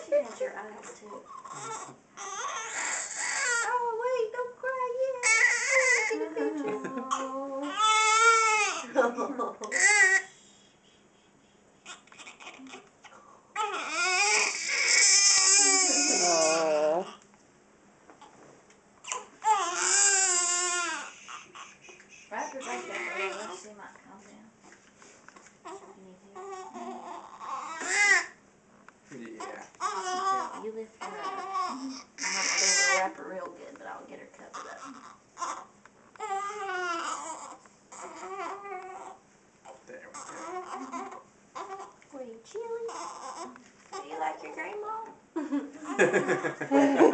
She has your eyes too. Oh wait, don't cry yet. Get a picture. Wrap your blanket up a little. She might calm down. Yeah. You lift her up. I'm not going to be able to wrap her real good, but I'll get her covered up. There we Were you chilly? Do you like your grandma? go.